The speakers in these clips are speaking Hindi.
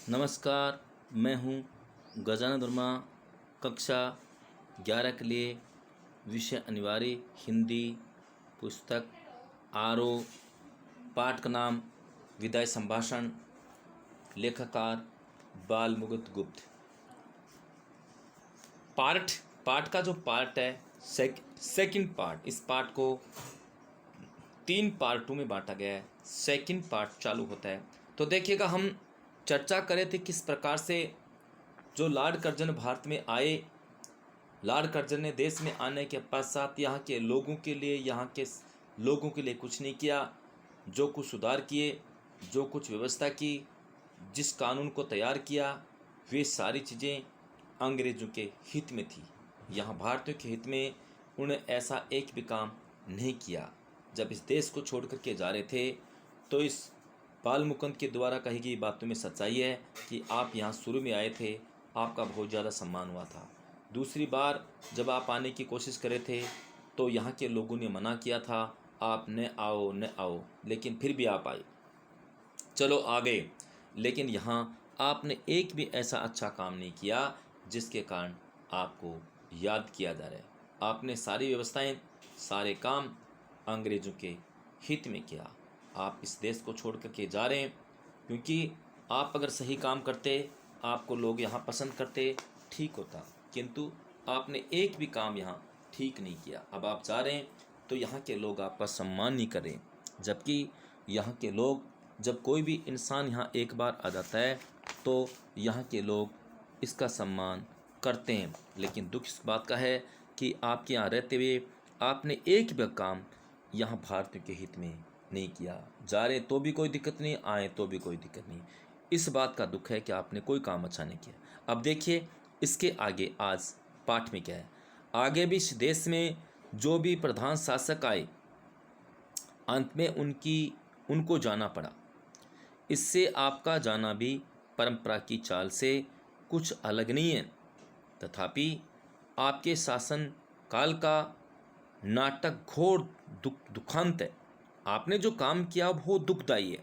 नमस्कार। मैं हूँ गजानन वर्मा। कक्षा 11 के लिए विषय अनिवार्य हिंदी पुस्तक आरोह। पाठ का नाम विदाई संभाषण। लेखकार बाल मुकुंद गुप्त। पाठ का जो पार्ट है सेकंड पार्ट, इस पार्ट को 3 पार्टों में बांटा गया है। सेकंड पार्ट चालू होता है तो देखिएगा, हम चर्चा करें थे किस प्रकार से जो लॉर्ड कर्जन भारत में आए। लॉर्ड कर्जन ने देश में आने के पश्चात यहाँ के लोगों के लिए कुछ नहीं किया। जो कुछ सुधार किए, जो कुछ व्यवस्था की, जिस कानून को तैयार किया, वे सारी चीज़ें अंग्रेज़ों के हित में थी। यहाँ भारतीयों के हित में उन्होंने ऐसा एक भी काम नहीं किया। जब इस देश को छोड़ करके जा रहे थे तो इस बाल मुकुंद के द्वारा कही गई बातों में सच्चाई है कि आप यहाँ शुरू में आए थे, आपका बहुत ज़्यादा सम्मान हुआ था। दूसरी बार जब आप आने की कोशिश करे थे तो यहाँ के लोगों ने मना किया था, आप न आओ, लेकिन फिर भी आप आए। चलो आ गए, लेकिन यहाँ आपने एक भी ऐसा अच्छा काम नहीं किया जिसके कारण आपको याद किया जा रहा है। आपने सारी व्यवस्थाएं, सारे काम अंग्रेज़ों के हित में किया। आप इस देश को छोड़ करके जा रहे हैं क्योंकि आप अगर सही काम करते, आपको लोग यहाँ पसंद करते, ठीक होता, किंतु आपने एक भी काम यहाँ ठीक नहीं किया। अब आप जा रहे हैं तो यहाँ के लोग आपका सम्मान नहीं करें, जबकि यहाँ के लोग, जब कोई भी इंसान यहाँ एक बार आ जाता है तो यहाँ के लोग इसका सम्मान करते हैं। लेकिन दुख इस बात का है कि आपके यहाँ रहते हुए आपने एक भी काम यहाँ भारतीयों के हित में नहीं किया। जा रहे तो भी कोई दिक्कत नहीं, आए तो भी कोई दिक्कत नहीं। इस बात का दुख है कि आपने कोई काम अच्छा नहीं किया। अब देखिए इसके आगे आज पाठ में क्या है। आगे भी इस देश में जो भी प्रधान शासक आए, अंत में उनको जाना पड़ा। इससे आपका जाना भी परंपरा की चाल से कुछ अलग नहीं है। तथापि आपके शासन काल का नाटक घोर दुखांत है। आपने जो काम किया वो दुखदायी है।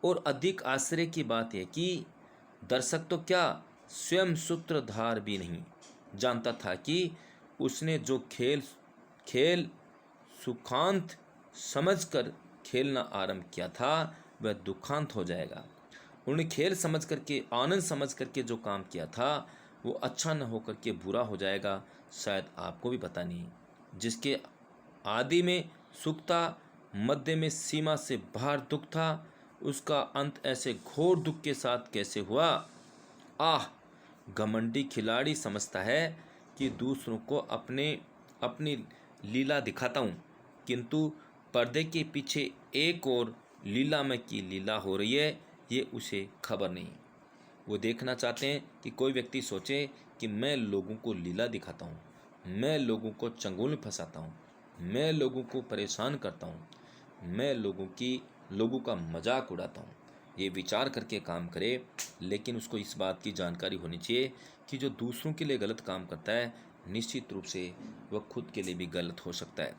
और अधिक आश्चर्य की बात है कि दर्शक तो क्या, स्वयं सूत्रधार भी नहीं जानता था कि उसने जो खेल सुखांत समझकर खेलना आरंभ किया था वह दुखांत हो जाएगा। उन्होंने खेल समझ करके, आनंद समझ करके जो काम किया था वो अच्छा न होकर के बुरा हो जाएगा। शायद आपको भी पता नहीं। जिसके आदि में सुख था, मध्य में सीमा से बाहर दुख था, उसका अंत ऐसे घोर दुख के साथ कैसे हुआ। आह, घमंडी खिलाड़ी समझता है कि दूसरों को अपनी लीला दिखाता हूँ, किंतु पर्दे के पीछे एक और लीलामय की लीला हो रही है, ये उसे खबर नहीं। वो देखना चाहते हैं कि कोई व्यक्ति सोचे कि मैं लोगों को लीला दिखाता हूँ, मैं लोगों को चंगुल में फंसाता हूँ, मैं लोगों को परेशान करता हूँ, मैं लोगों का मजाक उड़ाता हूँ। ये विचार करके काम करे, लेकिन उसको इस बात की जानकारी होनी चाहिए कि जो दूसरों के लिए गलत काम करता है, निश्चित रूप से वह खुद के लिए भी गलत हो सकता है।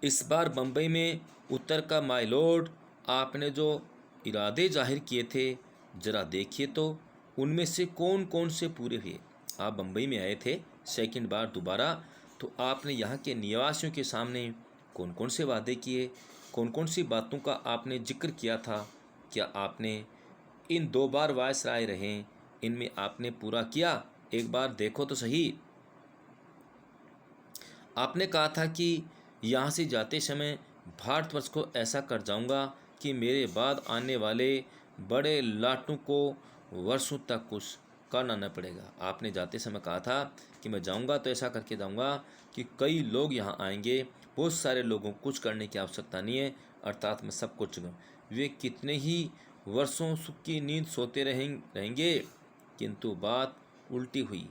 इस बार बम्बई में उत्तर का माय लॉर्ड, आपने जो इरादे जाहिर किए थे, जरा देखिए तो उनमें से कौन कौन से पूरे हुए। आप बम्बई में आए थे सेकंड बार दोबारा, तो आपने यहाँ के निवासियों के सामने कौन कौन से वादे किए, कौन कौन सी बातों का आपने जिक्र किया था। क्या आपने इन 2 बार वायसराय रहे, इनमें आपने पूरा किया? एक बार देखो तो सही। आपने कहा था कि यहाँ से जाते समय भारतवर्ष को ऐसा कर जाऊँगा कि मेरे बाद आने वाले बड़े लाटों को वर्षों तक कुछ करना न पड़ेगा। आपने जाते समय कहा था कि मैं जाऊँगा तो ऐसा करके जाऊँगा कि कई लोग यहाँ आएंगे, बहुत सारे लोगों को कुछ करने की आवश्यकता नहीं है, अर्थात मैं सब कुछ। वे कितने ही वर्षों सुख की नींद सोते रहेंगे, किंतु बात उल्टी हुई।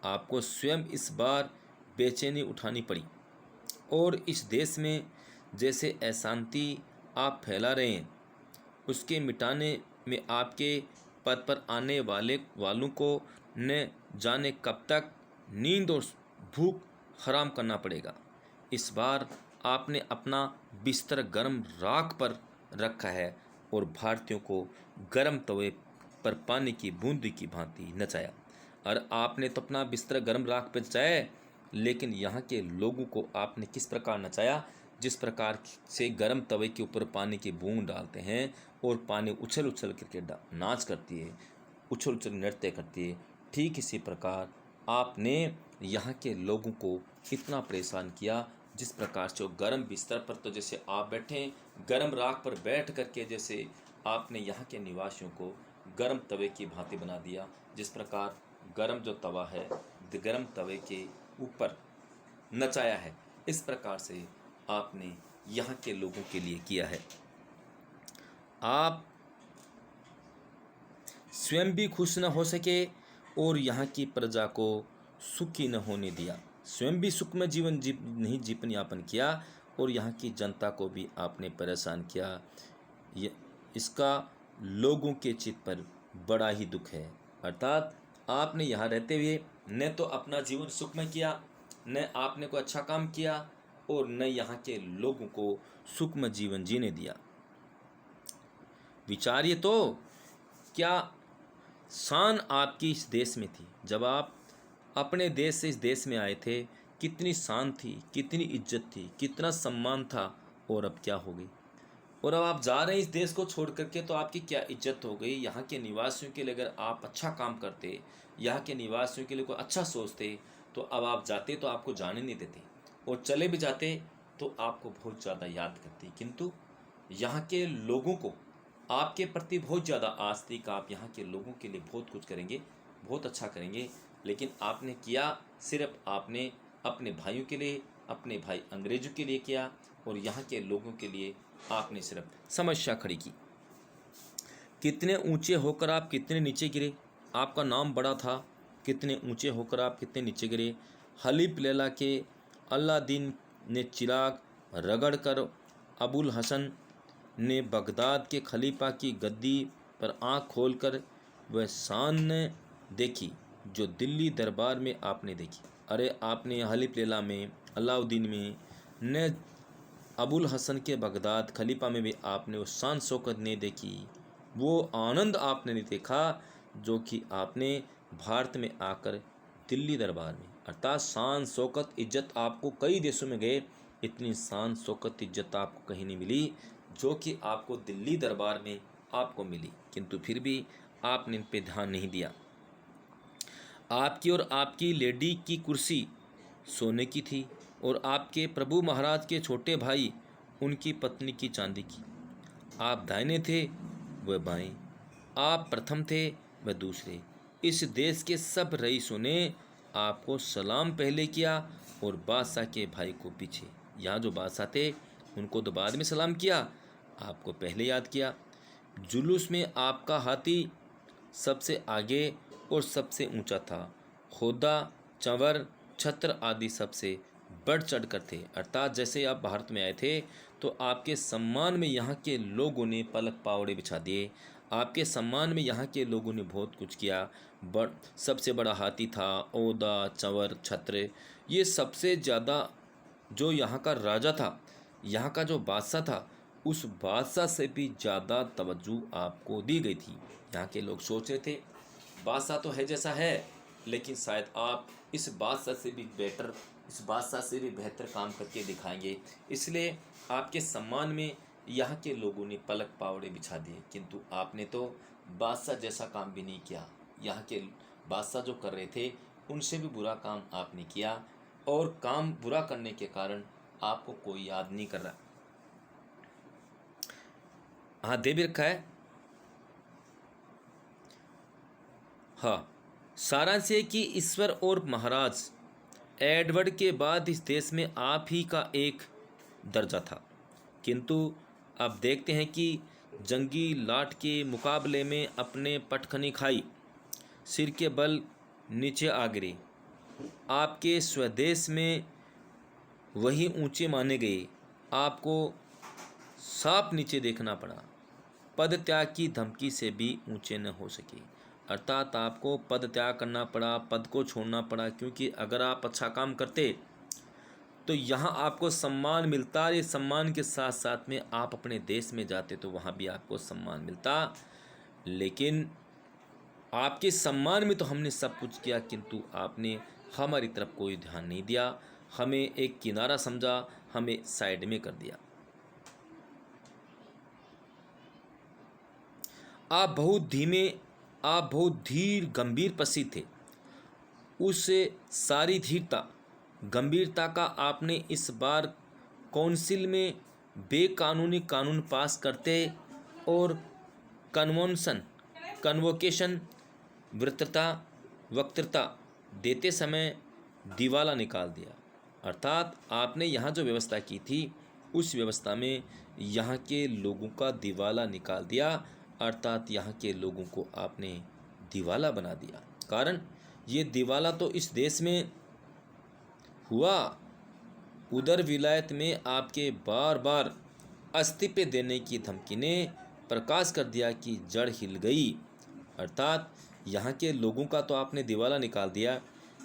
आपको स्वयं इस बार बेचैनी उठानी पड़ी। और इस देश में जैसे अशांति आप फैला रहे हैं, उसके मिटाने में आपके पद पर आने वालों को न जाने कब तक नींद और भूख हराम करना पड़ेगा। इस बार आपने अपना बिस्तर गर्म राख पर रखा है और भारतीयों को गर्म तवे पर पानी की बूंद की भांति नचाया। और आपने तो अपना बिस्तर गर्म राख पर नचाया, लेकिन यहाँ के लोगों को आपने किस प्रकार नचाया? जिस प्रकार से गर्म तवे के ऊपर पानी की बूंद डालते हैं और पानी उछल उछल करके नाच करती है, उछल उछल नृत्य करती है, ठीक इसी प्रकार आपने यहाँ के लोगों को इतना परेशान किया। जिस प्रकार से वो गर्म बिस्तर पर तो जैसे आप बैठे, गर्म राख पर बैठ करके जैसे आपने यहाँ के निवासियों को गर्म तवे की भांति बना दिया। जिस प्रकार गर्म जो तवा है, गर्म तवे के ऊपर नचाया है, इस प्रकार से आपने यहाँ के लोगों के लिए किया है। आप स्वयं भी खुश न हो सके और यहाँ की प्रजा को सुखी न होने दिया। स्वयं भी सुखमय जीवन जीवन यापन किया और यहाँ की जनता को भी आपने परेशान किया। इसका लोगों के चित्त पर बड़ा ही दुख है। अर्थात आपने यहाँ रहते हुए न तो अपना जीवन सुखमय किया, न आपने कोई अच्छा काम किया और न यहाँ के लोगों को सुखमय जीवन जीने दिया। विचारिए तो, क्या शान आपकी इस देश में थी। जब आप अपने देश से इस देश में आए थे, कितनी शान थी, कितनी इज्जत थी, कितना सम्मान था, और अब क्या हो गई? और अब आप जा रहे हैं इस देश को छोड़ करके, तो आपकी क्या इज्जत हो गई? यहाँ के निवासियों के लिए अगर आप अच्छा काम करते, यहाँ के निवासियों के लिए कोई अच्छा सोचते, तो अब आप जाते तो आपको जाने नहीं देते, और चले भी जाते तो आपको बहुत ज़्यादा याद करते। किंतु यहाँ के लोगों को आपके प्रति बहुत ज़्यादा आस थी कि आप यहाँ के लोगों के लिए बहुत कुछ करेंगे, बहुत अच्छा करेंगे, लेकिन आपने किया सिर्फ आपने अपने भाइयों के लिए, अपने भाई अंग्रेज़ों के लिए किया, और यहाँ के लोगों के लिए आपने सिर्फ समस्या खड़ी की। कितने ऊंचे होकर आप कितने नीचे गिरे। आपका नाम बड़ा था, कितने ऊंचे होकर आप कितने नीचे गिरे। हलीफ लैला के अलादीन ने चिराग रगड़ कर अबुल हसन ने बगदाद के खलीफा की गद्दी पर आँख खोलकर वह शान देखी जो दिल्ली दरबार में आपने देखी। अरे आपने हलीफ लैला में, अलाउद्दीन में, न अबुल हसन के बगदाद खलीफा में भी आपने वो शान शौकत नहीं देखी, वो आनंद आपने नहीं देखा जो कि आपने भारत में आकर दिल्ली दरबार में। अर्थात शान शौकत इज्जत आपको कई देशों में गए, इतनी शान शौकत इज्जत आपको कहीं नहीं मिली जो कि आपको दिल्ली दरबार में आपको मिली। किंतु फिर भी आपने इन पे ध्यान नहीं दिया। आपकी और आपकी लेडी की कुर्सी सोने की थी, और आपके प्रभु महाराज के छोटे भाई उनकी पत्नी की चांदी की। आप दाहिने थे, वह बाएं, आप प्रथम थे, वह दूसरे। इस देश के सब रईसों ने आपको सलाम पहले किया और बादशाह के भाई को पीछे। यहाँ जो बादशाह थे उनको तो बाद में सलाम किया, आपको पहले याद किया। जुलूस में आपका हाथी सबसे आगे और सबसे ऊंचा था। होदा, चंवर, छत्र आदि सबसे बढ़ चढ़ कर थे। अर्थात जैसे आप भारत में आए थे तो आपके सम्मान में यहाँ के लोगों ने पलक पावड़े बिछा दिए। आपके सम्मान में यहाँ के लोगों ने बहुत कुछ किया। सबसे बड़ा हाथी था, ओदा, चंवर, छत्र, ये सबसे ज़्यादा जो यहाँ का राजा था, यहाँ का जो बादशाह था, उस बादशाह से भी ज़्यादा तवज्जो आपको दी गई थी। यहाँ के लोग सोच रहे थे बादशाह तो है जैसा है, लेकिन शायद आप इस बादशाह से भी बेटर, इस बादशाह से भी बेहतर काम करके दिखाएंगे, इसलिए आपके सम्मान में यहाँ के लोगों ने पलक पावड़े बिछा दिए। किंतु आपने तो बादशाह जैसा काम भी नहीं किया। यहाँ के बादशाह जो कर रहे थे उनसे भी बुरा काम आपने किया, और काम बुरा करने के कारण आपको कोई याद नहीं कर रहा। हाँ, दे भी रखा है। हाँ, सारांश ये कि ईश्वर और महाराज एडवर्ड के बाद इस देश में आप ही का एक दर्जा था। किंतु अब देखते हैं कि जंगी लाट के मुकाबले में अपने पटखनी खाई, सिर के बल नीचे आ गिरे। आपके स्वदेश में वही ऊंचे माने गए, आपको साफ नीचे देखना पड़ा। पद त्याग की धमकी से भी ऊंचे न हो सके। अर्थात आपको पद त्याग करना पड़ा, पद को छोड़ना पड़ा, क्योंकि अगर आप अच्छा काम करते तो यहाँ आपको सम्मान मिलता। ये सम्मान के साथ साथ में आप अपने देश में जाते तो वहाँ भी आपको सम्मान मिलता। लेकिन आपके सम्मान में तो हमने सब कुछ किया, किंतु आपने हमारी तरफ कोई ध्यान नहीं दिया, हमें एक किनारा समझा, हमें साइड में कर दिया। आप बहुत धीर गंभीर पसी थे। उस सारी धीरता गंभीरता का आपने इस बार काउंसिल में बेकानूनी कानून पास करते और कन्वोकेशन वक्तृता देते समय दिवाला निकाल दिया। अर्थात आपने यहाँ जो व्यवस्था की थी उस व्यवस्था में यहाँ के लोगों का दिवाला निकाल दिया, अर्थात यहाँ के लोगों को आपने दिवाला बना दिया। कारण ये दिवाला तो इस देश में हुआ, उधर विलायत में आपके बार बार इस्तीफे देने की धमकी ने प्रकाश कर दिया कि जड़ हिल गई। अर्थात यहाँ के लोगों का तो आपने दिवाला निकाल दिया,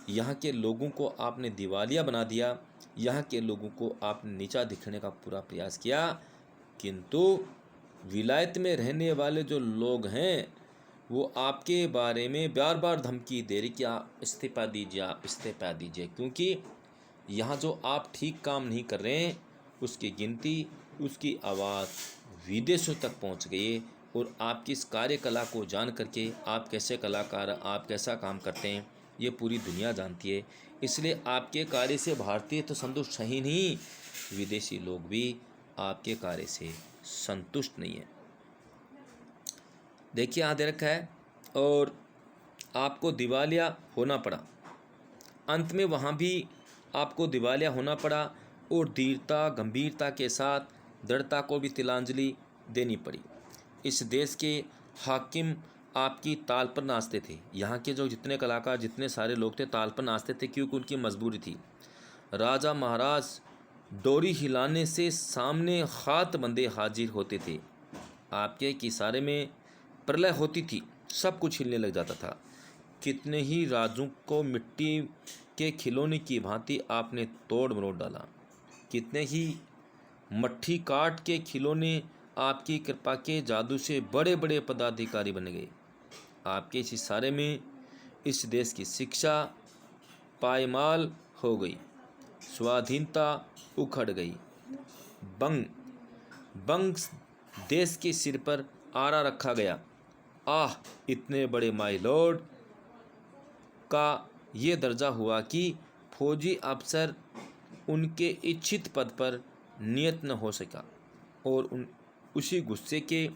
यहाँ के लोगों को आपने दिवालिया बना दिया, यहाँ के लोगों को आपने नीचा दिखने का पूरा प्रयास किया, किंतु विलायत में रहने वाले जो लोग हैं वो आपके बारे में बार बार धमकी दे रही कि आप इस्तीफा दीजिए, आप इस्तीफा दीजिए, क्योंकि यहाँ जो आप ठीक काम नहीं कर रहे हैं उसकी गिनती, उसकी आवाज़ विदेशों तक पहुँच गई और आपकी इस कार्यकला को जान करके आप कैसे कलाकार, आप कैसा काम करते हैं ये पूरी दुनिया जानती है। इसलिए आपके कार्य से भारतीय तो संतुष्ट है ही नहीं, विदेशी लोग भी आपके कार्य से संतुष्ट नहीं है। देखिए यहाँ दे रखा है, और आपको दिवालिया होना पड़ा। अंत में वहाँ भी आपको दिवालिया होना पड़ा और धीरता गंभीरता के साथ दृढ़ता को भी तिलांजलि देनी पड़ी। इस देश के हाकिम आपकी ताल पर नाचते थे। यहाँ के जो जितने कलाकार, जितने सारे लोग थे ताल पर नाचते थे, क्योंकि उनकी मजबूरी थी। राजा महाराज डोरी हिलाने से सामने हाथ बंदे हाजिर होते थे। आपके एक इशारे में प्रलय होती थी, सब कुछ हिलने लग जाता था। कितने ही राजों को मिट्टी के खिलौने की भांति आपने तोड़ मरोड़ डाला, कितने ही मट्ठी काट के खिलौने आपकी कृपा के जादू से बड़े बड़े पदाधिकारी बन गए। आपके इस इशारे में इस देश की शिक्षा पायमाल हो गई, स्वाधीनता उखड़ गई, बंग देश के सिर पर आरा रखा गया। आह, इतने बड़े माय लॉर्ड का ये दर्जा हुआ कि फौजी अफसर उनके इच्छित पद पर नियत न हो सका और उसी गुस्से के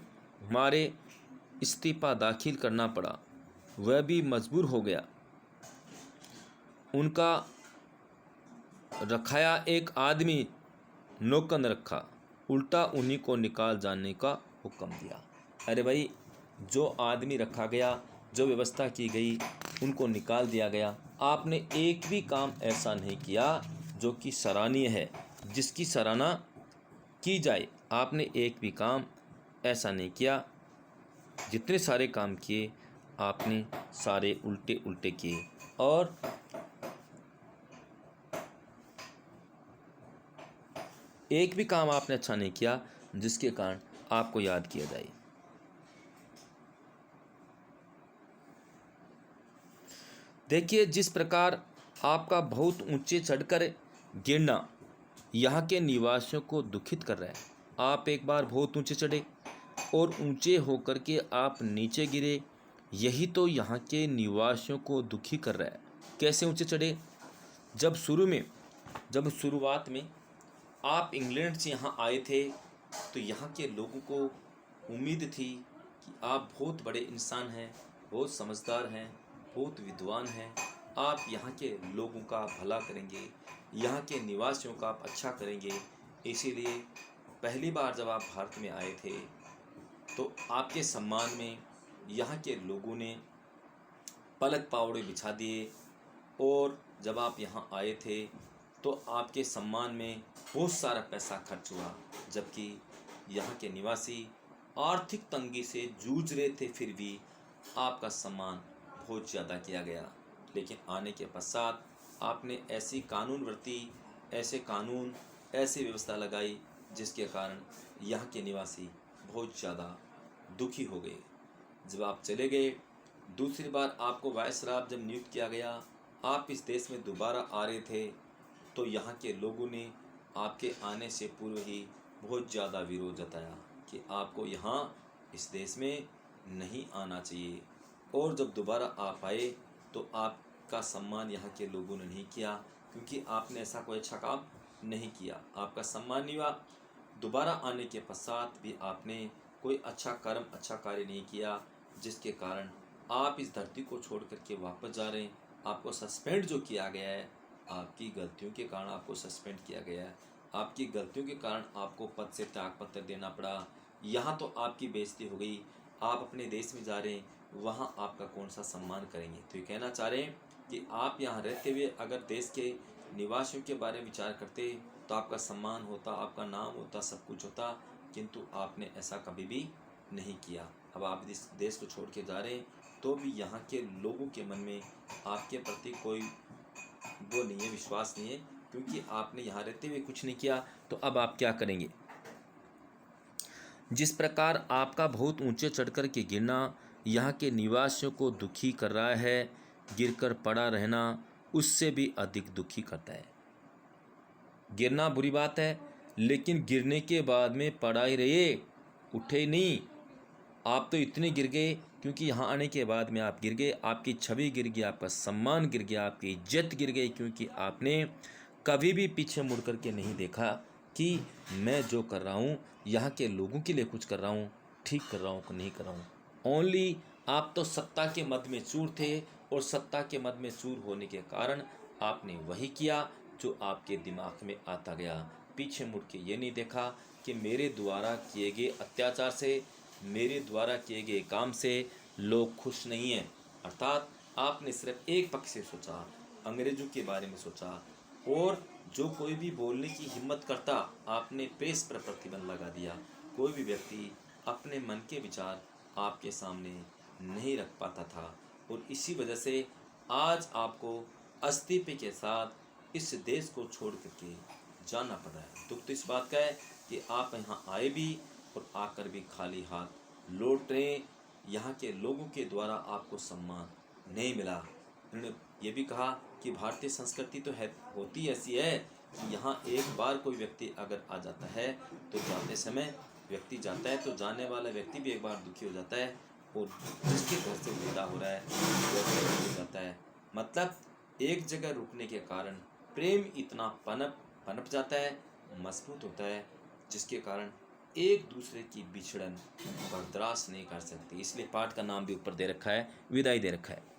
मारे इस्तीफा दाखिल करना पड़ा। वह भी मजबूर हो गया। उनका रखाया एक आदमी नौकर न रखा, उल्टा उन्हीं को निकाल जाने का हुक्म दिया। अरे भाई, जो आदमी रखा गया, जो व्यवस्था की गई, उनको निकाल दिया गया। आपने एक भी काम ऐसा नहीं किया जो कि सराहनीय है, जिसकी सराहना की जाए। आपने एक भी काम ऐसा नहीं किया। जितने सारे काम किए आपने सारे उल्टे उल्टे किए, और एक भी काम आपने अच्छा नहीं किया जिसके कारण आपको याद किया जाए। देखिए, जिस प्रकार आपका बहुत ऊंचे चढ़कर गिरना यहाँ के निवासियों को दुखित कर रहा है। आप एक बार बहुत ऊंचे चढ़े और ऊंचे होकर के आप नीचे गिरे, यही तो यहाँ के निवासियों को दुखी कर रहा है। कैसे ऊंचे चढ़े? जब शुरुआत में आप इंग्लैंड से यहाँ आए थे तो यहाँ के लोगों को उम्मीद थी कि आप बहुत बड़े इंसान हैं, बहुत समझदार हैं, बहुत विद्वान हैं, आप यहाँ के लोगों का भला करेंगे, यहाँ के निवासियों का आप अच्छा करेंगे। इसीलिए पहली बार जब आप भारत में आए थे तो आपके सम्मान में यहाँ के लोगों ने पलक पावड़े बिछा दिए, और जब आप यहाँ आए थे तो आपके सम्मान में बहुत सारा पैसा खर्च हुआ, जबकि यहाँ के निवासी आर्थिक तंगी से जूझ रहे थे, फिर भी आपका सम्मान बहुत ज़्यादा किया गया। लेकिन आने के पश्चात आपने ऐसी कानून ऐसी व्यवस्था लगाई जिसके कारण यहाँ के निवासी बहुत ज़्यादा दुखी हो गए। जब आप चले गए, दूसरी बार आपको वायसराय जब नियुक्त किया गया, आप इस देश में दोबारा आ रहे थे, तो यहाँ के लोगों ने आपके आने से पूर्व ही बहुत ज़्यादा विरोध जताया कि आपको यहाँ इस देश में नहीं आना चाहिए। और जब दोबारा आप आए तो आपका सम्मान यहाँ के लोगों ने नहीं किया, क्योंकि आपने ऐसा कोई अच्छा काम नहीं किया, आपका सम्मान नहीं हुआ। दोबारा आने के पश्चात भी आपने कोई अच्छा कर्म, अच्छा कार्य नहीं किया, जिसके कारण आप इस धरती को छोड़ करके वापस जा रहे हैं। आपको सस्पेंड जो किया गया है, आपकी गलतियों के कारण आपको सस्पेंड किया गया है, आपकी गलतियों के कारण आपको पद से त्यागपत्र देना पड़ा। यहाँ तो आपकी बेइज्जती हो गई, आप अपने देश में जा रहे हैं, वहाँ आपका कौन सा सम्मान करेंगे। तो ये कहना चाह रहे हैं कि आप यहाँ रहते हुए अगर देश के निवासियों के बारे में विचार करते तो आपका सम्मान होता, आपका नाम होता, सब कुछ होता, किंतु आपने ऐसा कभी भी नहीं किया। अब आप इस देश को छोड़ के जा रहे हैं, तो भी यहाँ के लोगों के मन में आपके प्रति कोई वो नहीं है, विश्वास नहीं है, क्योंकि आपने यहाँ रहते हुए कुछ नहीं किया। तो अब आप क्या करेंगे? जिस प्रकार आपका बहुत ऊंचे चढ़कर के गिरना यहाँ के निवासियों को दुखी कर रहा है, गिरकर पड़ा रहना उससे भी अधिक दुखी करता है। गिरना बुरी बात है, लेकिन गिरने के बाद में पड़ा ही रहिए, उठे नहीं। आप तो इतने गिर गए क्योंकि यहाँ आने के बाद में आप गिर गए, आपकी छवि गिर गई, आपका सम्मान गिर गया, आपकी इज्जत गिर गई, क्योंकि आपने कभी भी पीछे मुड़ करके नहीं देखा कि मैं जो कर रहा हूँ यहाँ के लोगों के लिए कुछ कर रहा हूँ, ठीक कर रहा हूँ कि नहीं कर रहा हूँ। ओनली आप तो सत्ता के मद में चूर थे, और सत्ता के मद में चूर होने के कारण आपने वही किया जो आपके दिमाग में आता गया। पीछे मुड़ के ये नहीं देखा कि मेरे द्वारा किए गए अत्याचार से, मेरे द्वारा किए गए काम से लोग खुश नहीं हैं। अर्थात आपने सिर्फ एक पक्ष से सोचा, अंग्रेजों के बारे में सोचा, और जो कोई भी बोलने की हिम्मत करता आपने प्रेस पर प्रतिबंध लगा दिया। कोई भी व्यक्ति अपने मन के विचार आपके सामने नहीं रख पाता था, और इसी वजह से आज आपको इस्तीफे के साथ इस देश को छोड़ करके जाना पड़ा है। दुख तो इस बात का है कि आप यहाँ आए भी और आकर भी खाली हाथ लौट रहे। यहाँ के लोगों के द्वारा आपको सम्मान नहीं मिला। उन्होंने ये भी कहा कि भारतीय संस्कृति तो है, होती ऐसी है कि यहाँ एक बार कोई व्यक्ति अगर आ जाता है तो जाते समय व्यक्ति जाता है तो जाने वाला व्यक्ति भी एक बार दुखी हो जाता है, और जिसके घर से विदा हो रहा है वो दुखी हो जाता है। मतलब एक जगह रुकने के कारण प्रेम इतना पनप जाता है, मजबूत होता है, जिसके कारण एक दूसरे की बिछड़न बर्दाश्त नहीं कर सकती। इसलिए पाठ का नाम भी ऊपर दे रखा है, विदाई दे रखा है।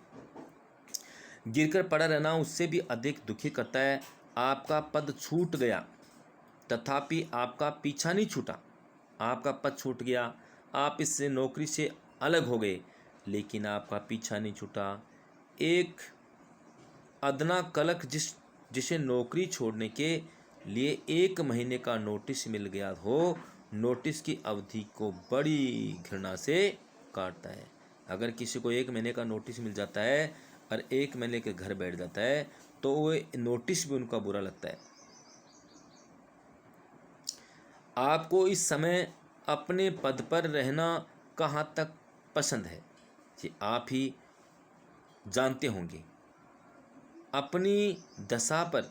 गिरकर पड़ा रहना उससे भी अधिक दुखी करता है। आपका पद छूट गया, तथापि आपका पीछा नहीं छूटा। आपका पद छूट गया, आप इससे नौकरी से अलग हो गए, लेकिन आपका पीछा नहीं छूटा। एक अदना कलक जिसे नौकरी छोड़ने के लिए 1 महीने का नोटिस मिल गया हो, नोटिस की अवधि को बड़ी घृणा से काटता है। अगर किसी को 1 महीने का नोटिस मिल जाता है और 1 महीने के घर बैठ जाता है, तो वो नोटिस भी उनका बुरा लगता है। आपको इस समय अपने पद पर रहना कहाँ तक पसंद है, ये आप ही जानते होंगे। अपनी दशा पर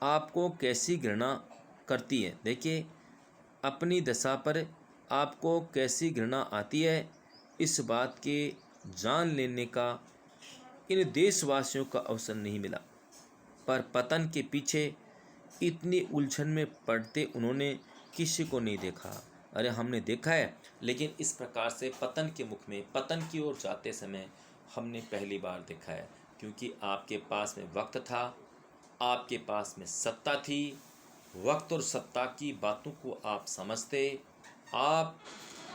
आपको कैसी घृणा करती है। देखिए, अपनी दशा पर आपको कैसी घृणा आती है, इस बात के जान लेने का इन देशवासियों का अवसर नहीं मिला। पर पतन के पीछे इतनी उलझन में पड़ते उन्होंने किसी को नहीं देखा। अरे हमने देखा है, लेकिन इस प्रकार से पतन के मुख में, पतन की ओर जाते समय हमने पहली बार देखा है, क्योंकि आपके पास में वक्त था, आपके पास में सत्ता थी। वक्त और सत्ता की बातों को आप समझते, आप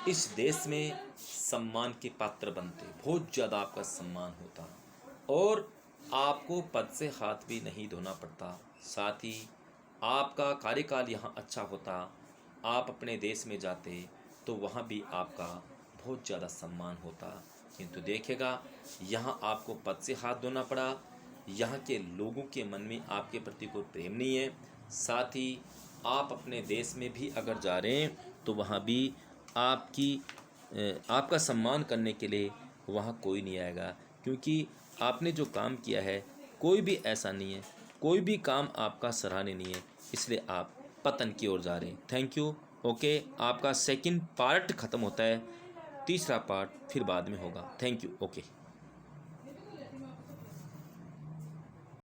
इस देश में सम्मान के पात्र बनते, बहुत ज़्यादा आपका सम्मान होता, और आपको पद से हाथ भी नहीं धोना पड़ता। साथ ही आपका कार्यकाल यहाँ अच्छा होता, आप अपने देश में जाते तो वहाँ भी आपका बहुत ज़्यादा सम्मान होता। किंतु देखेगा, यहाँ आपको पद से हाथ धोना पड़ा, यहाँ के लोगों के मन में आपके प्रति कोई प्रेम नहीं है। साथ ही आप अपने देश में भी अगर जा रहे हैं तो वहाँ भी आपका सम्मान करने के लिए वहाँ कोई नहीं आएगा, क्योंकि आपने जो काम किया है कोई भी ऐसा नहीं है, कोई भी काम आपका सराहनीय नहीं है, इसलिए आप पतन की ओर जा रहे हैं। Thank you. ओके, आपका सेकंड पार्ट ख़त्म होता है, तीसरा पार्ट फिर बाद में होगा। Thank you. ओके।